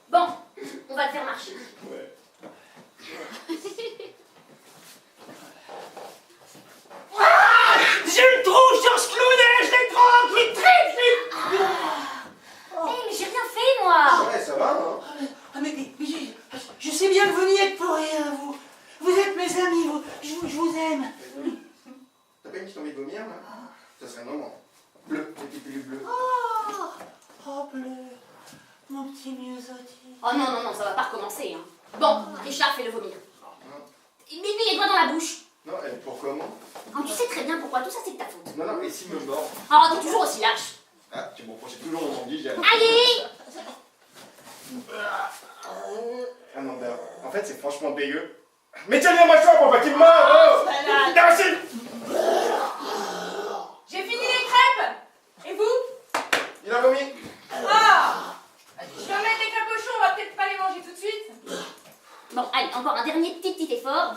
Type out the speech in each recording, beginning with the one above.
Bon, on va le faire marcher. Ouais. J'ai le trou sur ce clownet, je l'ai trop, je Mais j'ai rien fait, moi. Ouais, ça va, hein. mais je sais bien que vous n'y êtes pour rien, vous êtes mes amis, je vous aime. T'as pas une petite envie de vomir, là? Ça serait le moment. Bleu, les petites pilules bleues. Oh, bleu, mon petit myosotis. Oh non, non, non, ça va pas recommencer. Hein. Bon, Richard, fais-le vomir. Mais lui, les doigts dans la bouche. Non, pourquoi moi? Oh, tu sais très bien pourquoi, tout ça c'est de ta faute. Non, non, et s'il me mord? Oh, t'es toujours aussi lâche. Ah, tu me reproches toujours mon indigène. Allez! Ah non, ben, en fait, c'est franchement dégueu. Mais tiens, viens, ma chambre, on va qu'il me mord, oh! Non, c'est... J'ai fini les crêpes. Et vous? Il a vomi? Ah! Je vais mettre les crêpes au chaud, on va peut-être pas les manger tout de suite. Bon, allez, encore un dernier petit effort.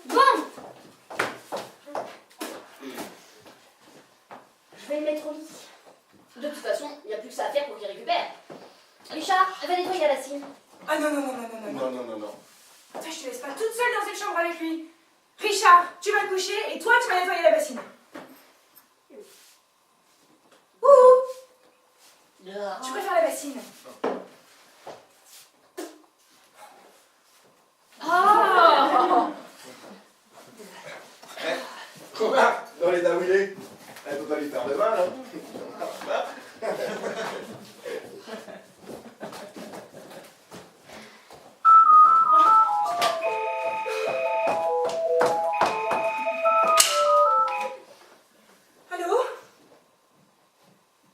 Bon! Je vais le mettre au lit. De toute façon, il n'y a plus que ça à faire pour qu'il récupère. Richard, va nettoyer la bassine. Ah non, non, non, non, non, non. Non, non, non, non. Toi, je te laisse pas toute seule dans une chambre avec lui. Richard, tu vas te coucher et toi, tu vas nettoyer la bassine. Ouh! Tu préfères la bassine? Oh! Remarque, dans les daouilés, elle peut pas lui faire de mal, hein. Allô?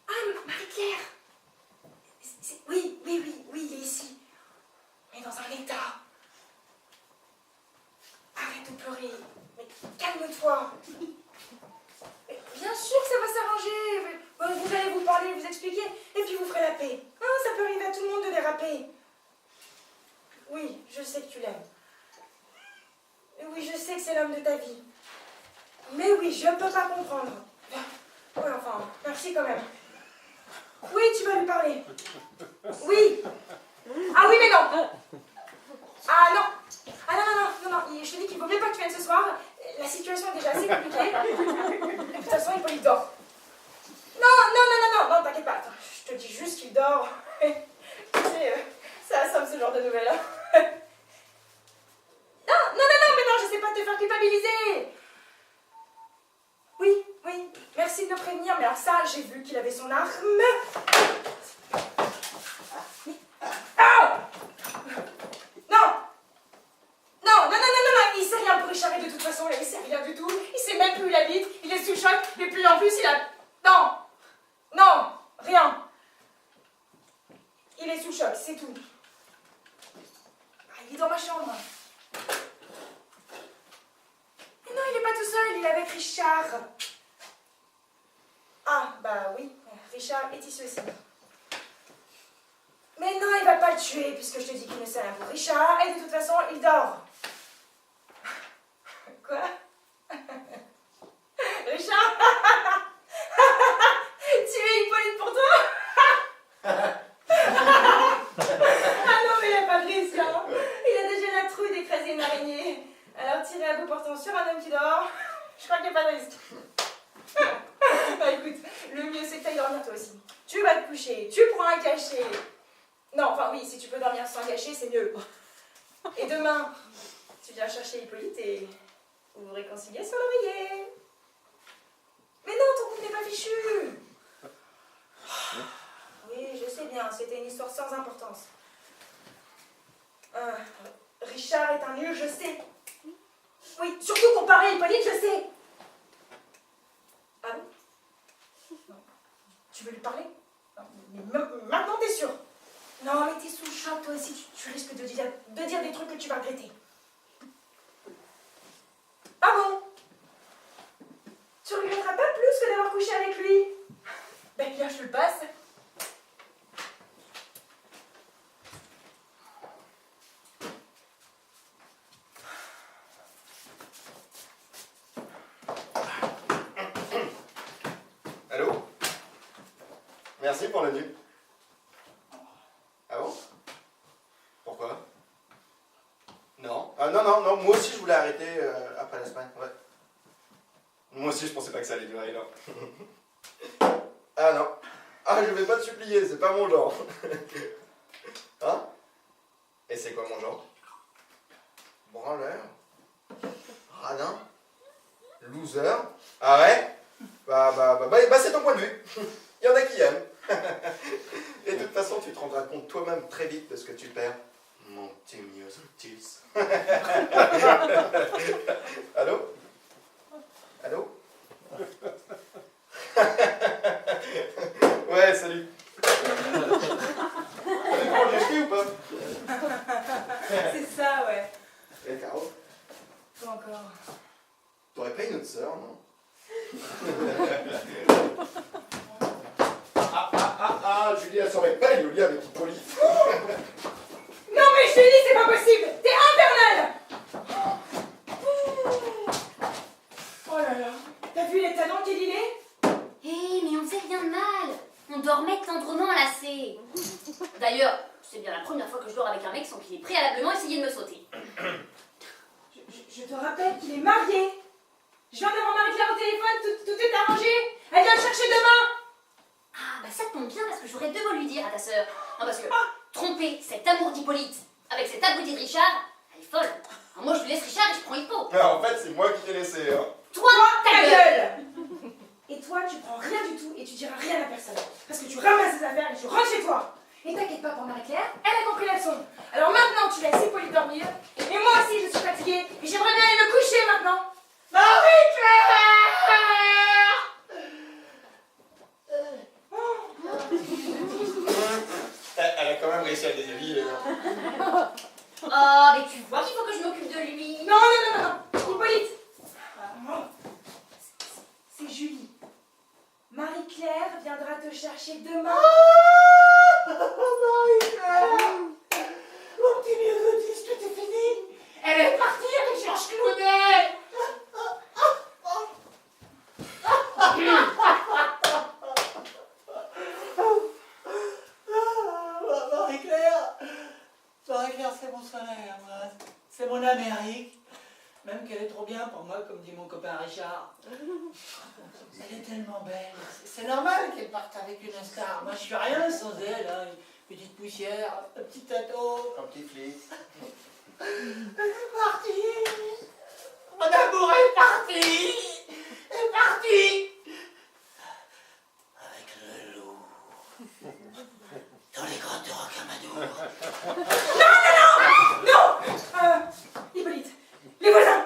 Ah, Marie-Claire. Oui, oui, oui, oui, il est ici. Mais dans un état. Arrête de pleurer. Mais calme-toi. Mais bien sûr que ça va s'arranger. Vous allez vous parler, vous expliquer, et puis vous ferez la paix. Hein, ça peut arriver à tout le monde de déraper. Oui, je sais que tu l'aimes. Oui, je sais que c'est l'homme de ta vie. Mais oui, je ne peux pas comprendre. Ouais, enfin, merci quand même. Oui, tu vas lui parler. Oui. Ah oui, mais non. Ah non. Ah non, non, non, non, non. Je te dis qu'il vaut mieux pas que tu viennes ce soir. La situation est déjà assez compliquée. Et de toute façon, il dort. Non, non, non, non, non, non, t'inquiète pas. Attends, je te dis juste qu'il dort. Tu sais, ça assomme ce genre de nouvelles. Non, non, non, non, mais non, je sais pas te faire culpabiliser. Oui, oui, merci de me prévenir, mais alors ça, j'ai vu qu'il avait son arme. Ah! Non! Non, non, non, non, non, non, il sait rien pour Richard, de toute façon, là, il sait rien du tout. Il sait même plus où il habite, il est sous choc, et puis en plus, il a... Non! Non! Rien! Il est sous choc, c'est tout. Ah, il est dans ma chambre. Mais non, il est pas tout seul, il est avec Richard. Ah, bah oui, Richard est ici aussi. Mais non, il va pas le tuer, puisque je te dis qu'il ne sait rien pour Richard, et de toute façon, il dort. Quoi? Richard? Tu es Hippolyte pour toi? Ah non, mais il n'y a pas de risque, hein. Il a déjà la trouille d'écraser une araignée. Alors, tirer à bout portant sur un homme qui dort, je crois qu'il n'y a pas de risque. Bah écoute, le mieux c'est que tu ailles dormir toi aussi. Tu vas te coucher, tu prends un cachet. Non, enfin oui, si tu peux dormir sans cachet, c'est mieux. Et demain, tu viens chercher Hippolyte et vous vous réconciliez sur l'oreiller. Mais non, ton couple n'est pas fichu. Oui, je sais bien, c'était une histoire sans importance. Richard est un nul, je sais. Oui, surtout comparé à Hippolyte, je sais. Ah bon? Non. Tu veux lui parler? Non, mais maintenant t'es sûre? Non, mais t'es sous le choc, toi aussi, tu risques de dire des trucs que tu vas regretter. Ah bon? Tu regretteras pas plus que d'avoir couché avec lui? Ben bien, je te le passe. Allô? Merci pour le nu. Ah bon? Pourquoi? Non. Ah non, non, non, moi aussi je voulais arrêter après l'Espagne, ouais. Moi aussi je pensais pas que ça allait durer là. Ah non. Ah, je vais pas te supplier, c'est pas mon genre. Hein? Et c'est quoi mon genre? Branleur? Radin? Loser? Ah ouais? Bah c'est ton point de vue. Il y en a qui aiment. Et de toute façon, tu te rendras compte toi-même très vite de ce que tu perds. Mon petit myosotis. Allô? Allô? Ouais, salut. J'ai acheté ou pas? C'est ça, ouais. Et Caro? Pas encore. T'aurais pas une autre sœur, non? Julie, elle saurait pas Julie avec Hippolyte. Non mais Julie, c'est pas possible. T'es infernale. Oh là là. T'as vu l'état dans lequel il est? Hé, mais on fait rien de mal. On dormait tendrement enlacés. D'ailleurs, c'est bien la première fois que je dors avec un mec sans qu'il ait préalablement essayé de me sauter. Je te rappelle qu'il est marié. Je viens d'avoir Marie-Claire au téléphone, tout est arrangé. Elle vient le chercher demain. Ah, bah ça tombe bien parce que j'aurais deux mots à lui dire à ta sœur. Non, parce que tromper cet amour d'Hippolyte avec cet abruti de Richard, elle est folle. Alors moi, je lui laisse Richard et je prends Hippo. En fait, c'est moi qui t'ai laissé. Hein. Toi, ta gueule. Et toi, tu prends rien du tout et tu diras rien à personne. Parce que tu ramasses tes affaires et tu rentres chez toi. Et t'inquiète pas pour Marie-Claire, elle a compris la leçon. Alors maintenant, tu laisses Hippolyte dormir. Et moi aussi, je suis fatiguée. Et j'aimerais bien aller me coucher maintenant. Marie-Claire! Elle a quand même réussi à le déshabiller. Hein. Oh, mais tu vois qu'il faut que je m'occupe de lui. Non, non, non, non, non. Hippolyte. C'est Julie. Marie-Claire viendra te chercher demain. Marie-Claire! Mon petit myosotis, tout est fini! Elle est partie avec Georges Clooney! Marie-Claire, c'est mon soleil, moi. C'est mon Amérique. Même qu'elle est trop bien pour moi, comme dit mon copain Richard. Elle est tellement belle. C'est normal qu'elle parte avec une star. Moi, je suis rien sans elle. Hein. Une petite poussière, un petit tâteau. Un petit flic. Elle est partie. Mon amour est parti. Elle est partie. Avec le loup. Dans les grottes de Rocamadour. Hippolyte, les voisins.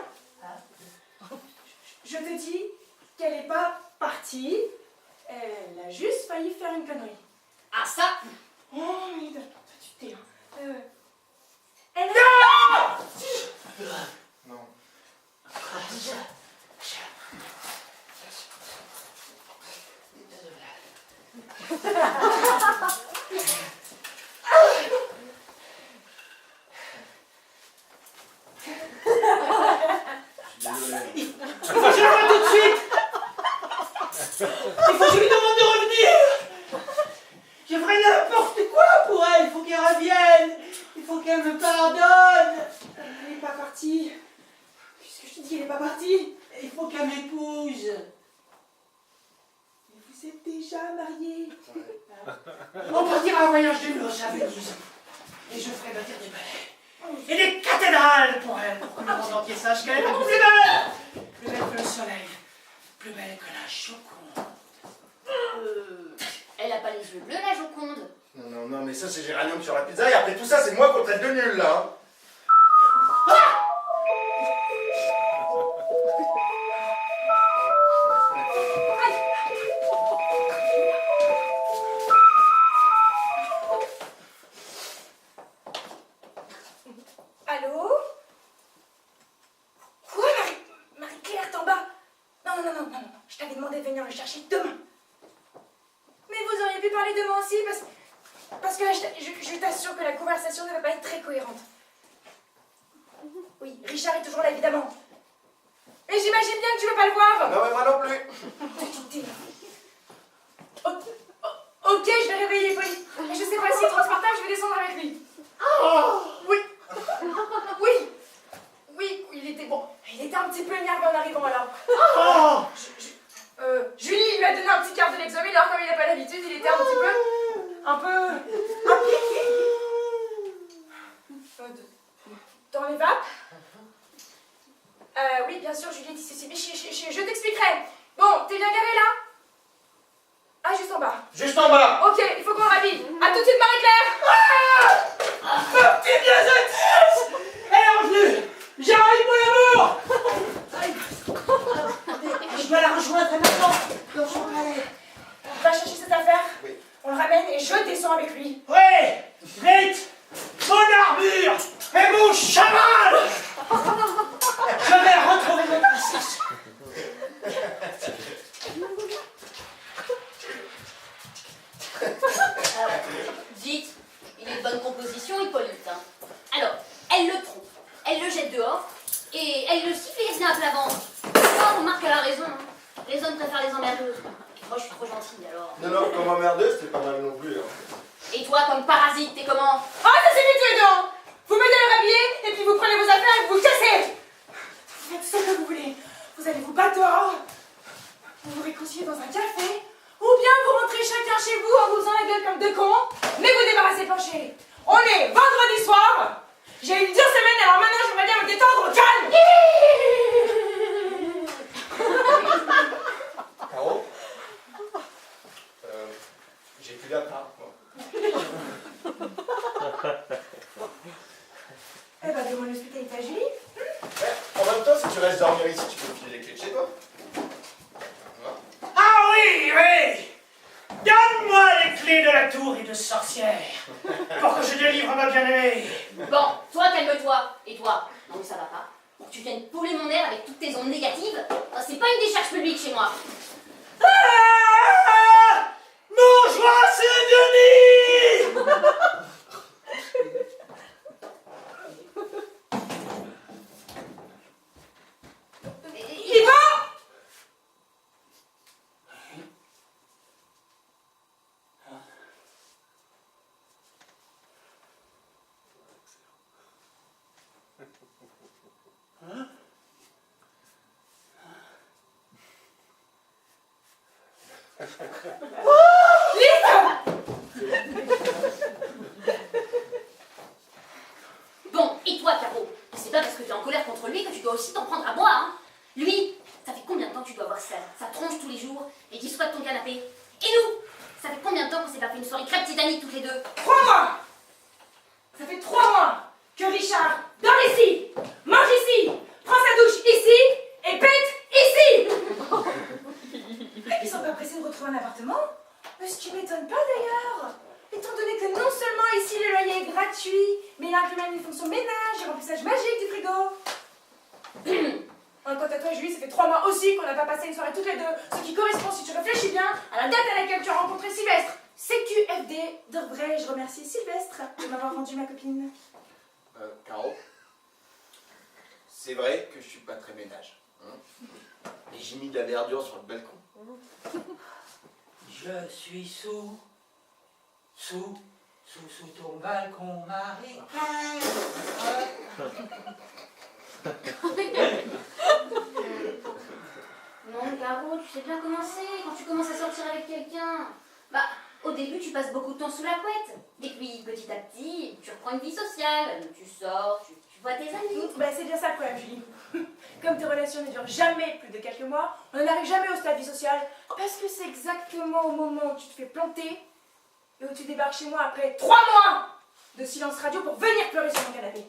Je te dis qu'elle n'est pas partie. Elle a juste failli faire une connerie. Ah, ça. Oh, mais tu t'es... Elle a... Non. Il faut que je le vois tout de suite. Il faut que je lui demande de revenir. Je ferai n'importe quoi pour elle. Il faut qu'elle revienne. Il faut qu'elle me pardonne. Elle n'est pas partie. Qu'est-ce que je te dis, elle n'est pas partie. Il faut qu'elle m'épouse. Mais vous êtes déjà mariés. On partira en voyage de noces à Venise. Et je ferai bâtir des palais. Et des cathédrales pour elle, pour que le monde entier sache qu'elle est beaucoup plus belle. Plus belle que le soleil. Plus belle que la Joconde. Elle a pas les yeux bleus, la Joconde. Non, non, non, mais ça c'est géranium sur la pizza et après tout ça c'est moi qu'on traite de nul là. Hein. Allô? Quoi, Marie-Claire, t'es en bas? Non, non, non, non, non, non. Je t'avais demandé de venir le chercher demain. Mais vous auriez pu parler de moi aussi, parce que là, je t'assure que la conversation ne va pas être très cohérente. Oui, Richard est toujours là, évidemment. Mais j'imagine bien que tu veux pas le voir. Non mais moi non plus. Ok, d'habitude, il était un peu impliqué. Dans les vapes. Oui, bien sûr, Juliette, ici. Mais je t'expliquerai. Bon, t'es bien garé là? Ah, juste en bas. Juste en bas. Ok, il faut qu'on rapide. À tout de suite, Marie-Claire. Ma petite gazette! Elle est revenue! J'arrive, mon amour! Je dois la rejoindre maintenant dans son palais. Va chercher cette affaire. Oui. On le ramène et je descends avec lui. Oui! Vite! Mon armure et mon cheval! Je vais retrouver ma princesse. Dites, il est de bonne composition, Hippolyte. Hein. Alors, elle le trompe, elle le jette dehors, et elle le siffle et vient à plat ventre. Oh, remarque, elle a raison. Hein. Les hommes préfèrent les emmerdeuses. Moi, je suis trop gentille, alors. Non, comme emmerdeuse, c'est pas mal non plus. Hein. Et toi, comme parasite, t'es comment? Ah, ça c'est vite, les deux. Vous m'aidez à le rhabiller, et puis vous prenez vos affaires et vous vous cassez. Vous faites ce que vous voulez. Vous allez vous battre dehors, vous vous réconciliez dans un café, ou bien vous rentrez chacun chez vous en vous faisant la gueule comme deux cons, mais vous débarrassez le plancher. On est vendredi soir. J'ai une dure semaine, alors maintenant j'aimerais bien me détendre au calme. Caro j'ai plus d'appart, moi. Eh ben, donne-moi l'hospitalité à Julie. En même temps, si tu restes dormir ici, tu peux me filer les clés de chez toi. Ah oui, oui! Donne-moi les clés de la tour et de sorcière pour que je délivre ma bien-aimée. Bon, toi, calme-toi. Et toi? Non, mais ça va pas. Pour que tu viennes pouler mon air avec toutes tes ondes négatives, c'est pas une décharge publique chez moi. Ah! Mon joie, c'est Denis! Il va. Bon, et toi, Caro? C'est pas parce que t'es en colère contre lui que tu dois aussi t'en prendre à moi, hein? Lui, ça fait combien de temps que tu dois avoir sa tronche tous les jours et qu'il soit de ton canapé? Et nous? Ça fait combien de temps qu'on s'est pas fait une soirée crêpe Titanic toutes les deux? 3 mois. Ça fait 3 mois que Richard dort ici, mange ici, prend sa douche ici et pète ici. Ils sont pas pressés de retrouver un appartement? Mais ce qui m'étonne pas d'ailleurs, étant donné que non seulement ici le loyer est gratuit, mais il inclut même les fonctions ménage et remplissage magique du frigo. Quant à toi, Julie, ça fait 3 mois aussi qu'on n'a pas passé une soirée toutes les deux, ce qui correspond, si tu réfléchis bien, à la date à laquelle tu as rencontré Sylvestre. CQFD, devrais-je remercier Sylvestre de m'avoir rendu ma copine? Caro, c'est vrai que je suis pas très ménage. Hein, et j'ai mis de la verdure sur le balcon. Je suis sous ton balcon, Marie. Non, Caro, tu sais bien comment c'est quand tu commences à sortir avec quelqu'un. Bah, au début, tu passes beaucoup de temps sous la couette. Et puis, petit à petit, tu reprends une vie sociale. Tu sors, tu vois tes amis. Bah, c'est bien ça le problème, Julie. Comme tes relations ne durent jamais plus de quelques mois, on n'arrive jamais au stade vie sociale. Parce que c'est exactement au moment où tu te fais planter et où tu débarques chez moi après 3 mois de silence radio pour venir pleurer sur mon canapé.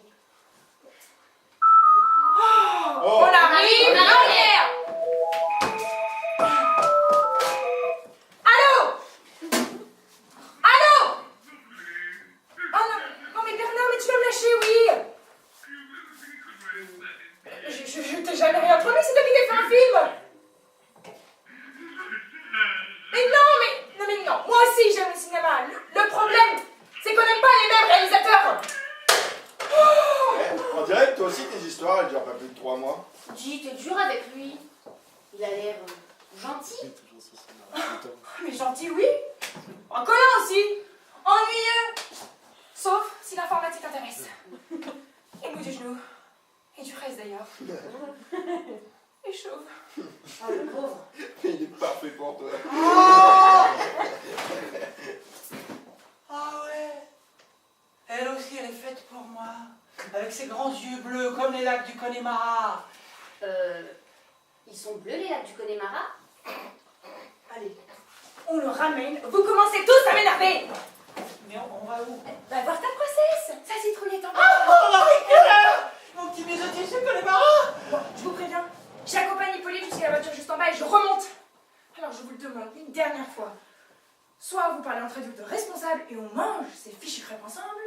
Oh, on arrive à l'arrière. Allô? Allô? Oh non, non mais Bernard, mais tu vas me lâcher, oui. Je t'ai jamais rien promis, c'est toi qui t'es fait un film. Mais non, moi aussi j'aime le cinéma. Le problème, c'est qu'on n'aime pas les mêmes réalisateurs. On dirait que toi aussi, tes histoires, elles durent pas plus de 3 mois. Dis, t'es dur avec lui. Il a l'air gentil. Mais gentil, oui. En collant aussi. Ennuyeux. Sauf si l'informatique t'intéresse. Et mou du genou. Et du reste d'ailleurs. Et chauve. Oh, le pauvre. Il est parfait pour toi. Connemara. Ils sont bleus les lacs du Connemara? Allez, on le ramène. Vous commencez tous à m'énerver. Mais on va où? Va voir ta princesse. Sa citrouillette en bas. Oh, Marie-Claire! Mon petit bisotier chez Connemara. Bon, je vous préviens, j'accompagne Hippolyte jusqu'à la voiture juste en bas et je remonte. Alors je vous le demande une dernière fois. Soit vous parlez entre adultes responsables et on mange ces fichus crêpes ensemble,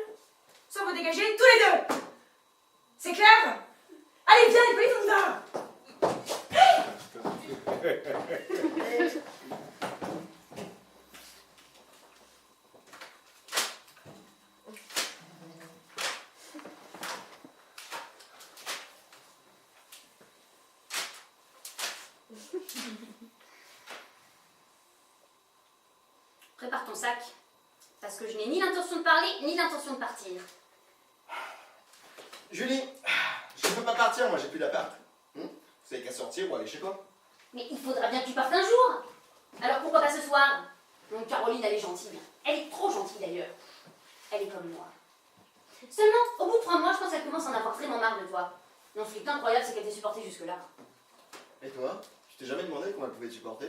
soit vous dégagez tous les deux. C'est clair? Allez, viens Hippolyte, on y va. Prépare ton sac, parce que je n'ai ni l'intention de parler, ni l'intention de partir. Julie, je ne peux pas partir, moi j'ai plus d'appart. Vous savez qu'à sortir ou aller chez toi? Mais il faudra bien que tu partes un jour. Alors pourquoi pas ce soir? Donc Caroline, elle est gentille. Elle est trop gentille d'ailleurs. Elle est comme moi. Seulement, au bout de 3 mois, je pense qu'elle commence à en avoir vraiment marre de toi. Non, ce qui est incroyable, c'est qu'elle t'ait supporté jusque-là. Et toi? Tu t'es jamais demandé comment elle pouvait te supporter?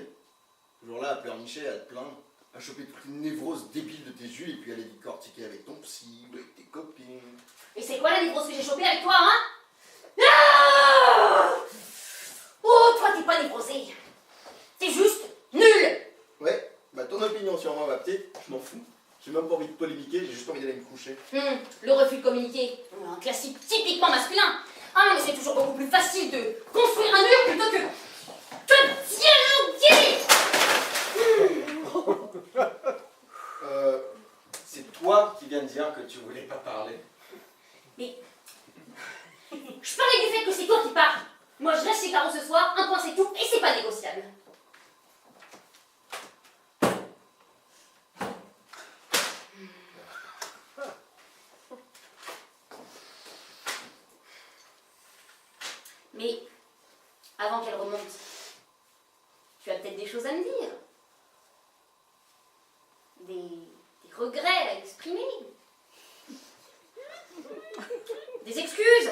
Toujours là à pleurnicher, à te plaindre, à choper toutes les névroses débiles de tes yeux et puis à les décortiquer avec ton psy ou avec tes copines. Et c'est quoi la névrose que j'ai chopée avec toi, hein? Ah! Oh, toi, t'es pas névrosée. T'es juste nul. Ouais, bah ton opinion sur moi, ma petite, je m'en fous. J'ai même pas envie de polémiquer, j'ai juste envie d'aller me coucher. Le refus de communiquer. Un classique typiquement masculin. Ah non, mais c'est toujours beaucoup plus facile de construire un mur plutôt que dialoguer. C'est toi qui viens de dire que tu voulais pas parler. Mais je parlais du fait que c'est toi qui pars. Moi, je reste chez Caro ce soir, un point c'est tout, et c'est pas négociable. Mais avant qu'elle remonte, tu as peut-être des choses à me dire. Des regrets à exprimer. Des excuses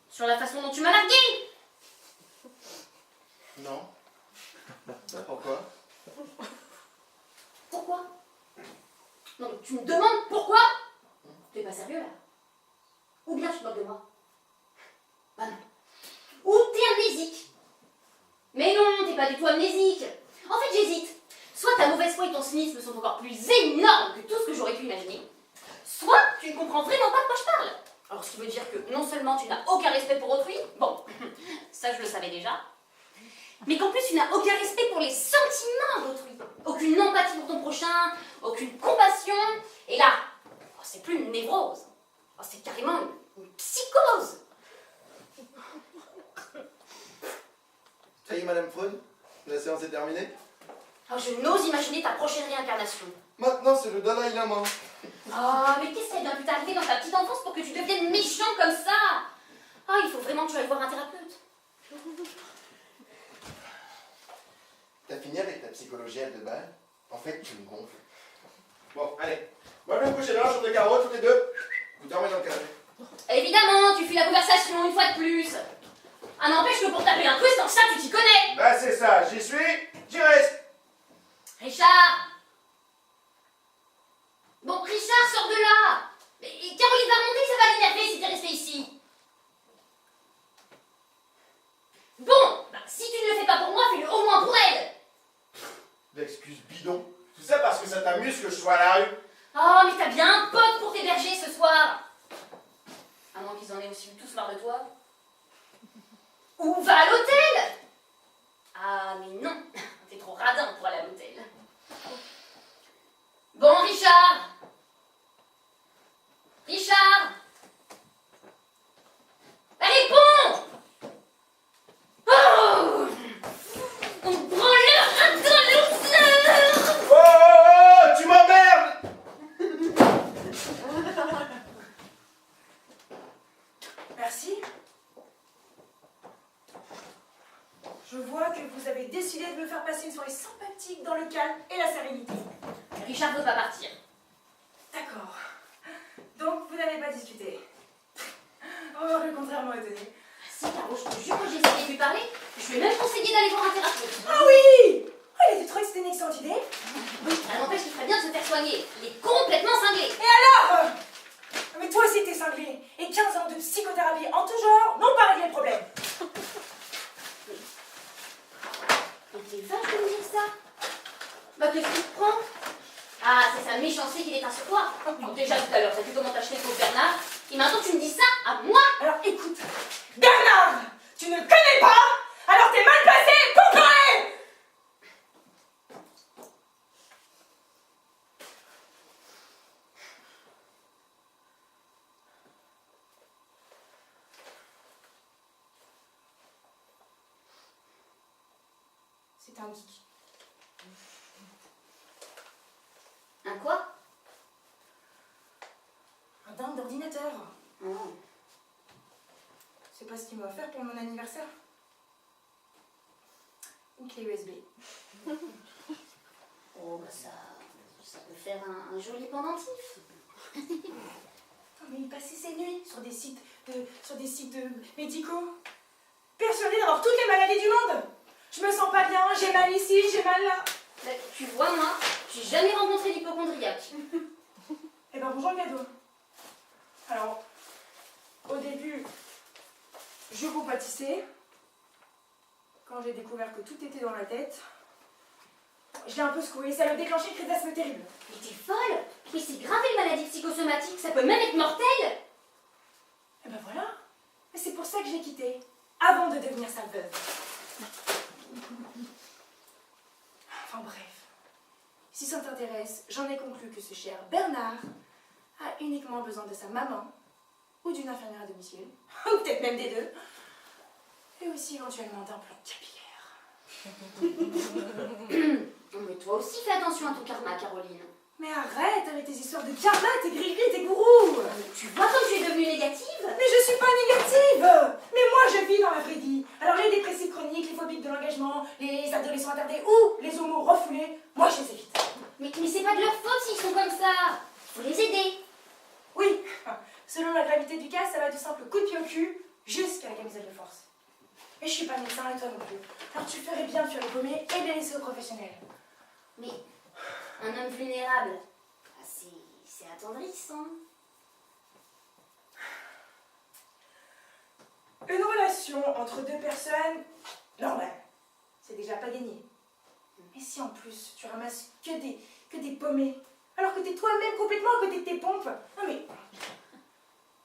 sur la façon dont tu m'as largué. Non. Pourquoi? Pourquoi? Non mais tu me demandes pourquoi? Tu es pas sérieux là? Ou bien tu te moques de moi? Bah non. Ou t'es amnésique? Mais non, t'es pas du tout amnésique. En fait j'hésite. Soit ta mauvaise foi et ton cynisme sont encore plus énormes que tout ce que j'aurais pu imaginer, soit tu ne comprends vraiment pas de quoi je parle. Alors ce qui veut dire que non seulement tu n'as aucun respect pour autrui, bon, ça je le savais déjà, mais qu'en plus tu n'as aucun respect pour les sentiments d'autrui, aucune empathie pour ton prochain, aucune compassion, et là, oh, c'est plus une névrose, oh, c'est carrément une psychose. Ça y est, Madame Freud, la séance est terminée. Alors je n'ose imaginer ta prochaine réincarnation. Maintenant, c'est le Dalai Lama. Oh, mais qu'est-ce qui a bien pu t'arriver dans ta petite enfance pour que tu deviennes méchant comme ça? Ah, il faut vraiment que tu ailles voir un thérapeute. T'as fini avec ta psychologie à 2 balles? En fait, tu me gonfles. Bon, allez. Moi, je vais me coucher dans la chambre de Caro, toutes les deux. Vous dormez dans le canapé. Évidemment, tu fuis la conversation une fois de plus. Ah, n'empêche que pour taper un twist, dans ça, tu t'y connais. Bah, c'est ça, j'y suis, j'y reste. Richard! Bon, Richard, sors de là! Et Caroline va remonter, ça va l'énerver si t'es resté ici. Bon, bah, si tu ne le fais pas pour moi, fais-le au moins pour elle. L'excuse bidon. Tout ça parce que ça t'amuse que je sois à la rue. Oh, mais t'as bien un pote pour t'héberger ce soir. À moins qu'ils en aient aussi eu tous marre de toi. Ou va à l'hôtel. Ah, mais non, t'es trop radin pour aller à l'hôtel. Bon, Richard! Richard! Réponds! Oh! On prend le radin loser! Oh, oh, oh, tu m'emmerdes! Merci. Je vois que vous avez décidé de me faire passer une soirée sympathique dans le calme et la sérénité. Richard veut pas partir. D'accord. Donc, vous n'avez pas discuté. Oh, le contraire m'a étonné. Si, Caro, je te jure que j'ai essayé de lui parler, je lui ai même conseillé d'aller voir un thérapeute. Ah oui! Ah, il était trop excité, une excellente idée. Oui, ça n'empêche qu'il ferait bien de se faire soigner. Il est complètement cinglé. Et alors? Mais toi aussi t'es cinglé. Et 15 ans de psychothérapie en tout genre n'ont pas réglé le problème. Mais t'es vache de me dire ça. Bah, qu'est-ce qui te prend? Ah, c'est sa méchanceté qui déteint sur toi. Donc déjà tout à l'heure, t'as vu comment t'as acheté le pauvre Bernard. Et maintenant tu me dis ça à moi? Alors écoute, Bernard, tu ne le connais pas, alors t'es mal placé pour parler. C'est un geek. Un quoi? Un dingue d'ordinateur. Oh. C'est pas ce qu'il m'a offert pour mon anniversaire. Une clé USB. Oh, bah ça peut faire un joli pendentif. Non, mais il passait ses nuits sur des sites médicaux. Persuadé d'avoir toutes les maladies du monde. Je me sens pas bien, j'ai mal ici, j'ai mal là. Bah, tu vois, moi, j'ai jamais rencontré d'hypocondriaque. Eh ben bonjour le cadeau. Alors, au début, je compatissais. Quand j'ai découvert que tout était dans la tête, je l'ai un peu secoué, ça a déclenché une crise d'asthme terrible. Mais t'es folle? Mais c'est grave une maladie psychosomatique, ça peut même être mortel. Et ben voilà. Mais c'est pour ça que je l'ai quitté, avant de devenir sa veuve. Enfin bref. Si ça t'intéresse, j'en ai conclu que ce cher Bernard a uniquement besoin de sa maman, ou d'une infirmière à domicile, ou peut-être même des deux, et aussi éventuellement d'un plan capillaire. Non, mais toi aussi fais attention à ton karma, Caroline. Mais arrête avec tes histoires de karma, tes gris-gris, tes gourous. Tu vois comme tu es devenue négative? Mais je suis pas négative. Mais moi je vis dans la vraie vie. Alors les dépressifs chroniques, les phobiques de l'engagement, les adolescents attardés ou les homos refoulés, moi je les évite. Mais c'est pas de leur faute s'ils sont comme ça. Faut les aider. Oui, selon la gravité du cas, ça va du simple coup de pied au cul jusqu'à la camisole de force. Et je suis pas médecin et toi non plus. Alors tu ferais bien de faire les paumés et de les laisser aux professionnels. Mais un homme vulnérable, ah, c'est attendrissant. Une relation entre deux personnes normales, c'est déjà pas gagné. Mais si en plus tu ramasses que des paumés, alors que t'es toi-même complètement à côté de tes pompes, non mais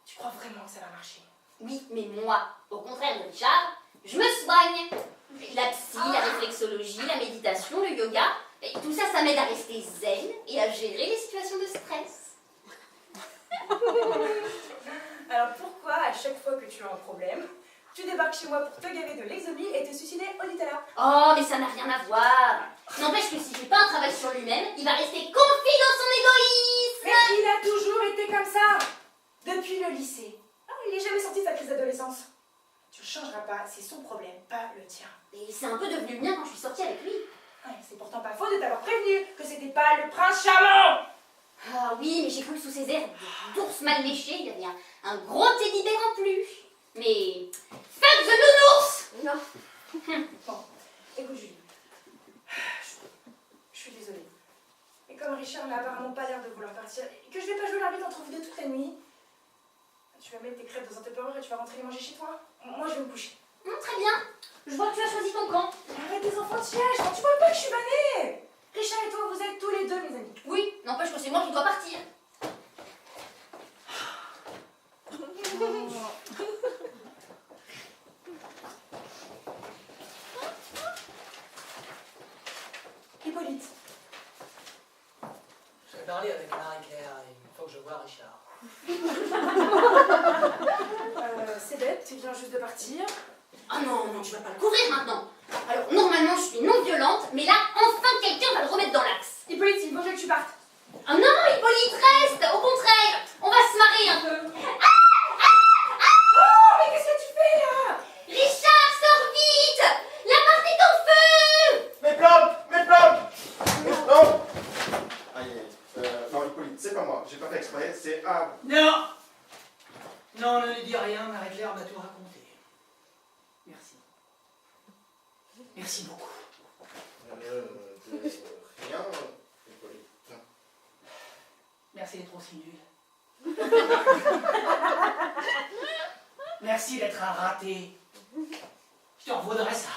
tu crois vraiment que ça va marcher? Oui, mais moi, au contraire de Richard, je me soigne. La psy, la réflexologie, la méditation, le yoga, et tout ça, ça m'aide à rester zen et à gérer les situations de stress. Alors pourquoi à chaque fois que tu as un problème, tu débarques chez moi pour te gaver de l'exomie et te suicider au Nutella? Oh, mais ça n'a rien à voir. N'empêche que si je fais pas un travail sur lui-même, il va rester confit dans son égoïsme. Mais il a toujours été comme ça, depuis le lycée. Ah, il n'est jamais sorti de sa crise d'adolescence. Tu ne changeras pas, c'est son problème, pas le tien. Et c'est un peu devenu le mien quand je suis sortie avec lui. Ouais, c'est pourtant pas faux de t'avoir prévenu que c'était pas le prince charmant. Ah oui, mais j'ai cru que sous ses airs d'ours mal léché, il y avait un gros teddy-bear en peluche. Mais fuck the nounours. Non. Bon, écoute Julie, je suis désolée. Et comme Richard n'a apparemment pas l'air de vouloir partir, et que je vais pas jouer l'arbitre entre vous deux toute la nuit, tu vas mettre tes crêpes dans un tupperware et tu vas rentrer les manger chez toi. Moi je vais me coucher. Très bien. Je vois que tu as choisi ton camp. Arrête tes enfants de siège, tu vois pas que je suis vannée. Richard et toi, vous êtes tous les deux mes amis. Oui, n'empêche que c'est moi qui dois partir. Hippolyte. J'ai parlé avec Marie-Claire et il faut que je voie Richard. C'est bête, tu viens juste de partir. Ah non, tu vas pas le couvrir maintenant. Alors normalement je suis non violente, mais là enfin quelqu'un va le remettre dans l'axe. Hippolyte, il vaut mieux que tu partes. Ah non, Hippolyte, reste. Au contraire, on va se marrer un peu. Oh, mais qu'est-ce que tu fais là? Richard, sors vite. L'appart est en feu. Mes plantes. Aïe, non, Hippolyte, c'est pas moi. J'ai pas fait exprès, c'est un... Non, ne lui dis rien, Marie-Claire m'a tout raconté. Merci beaucoup. De rien, Hippolyte. Merci d'être aussi nul. Merci d'être un raté. Je te revaudrais ça.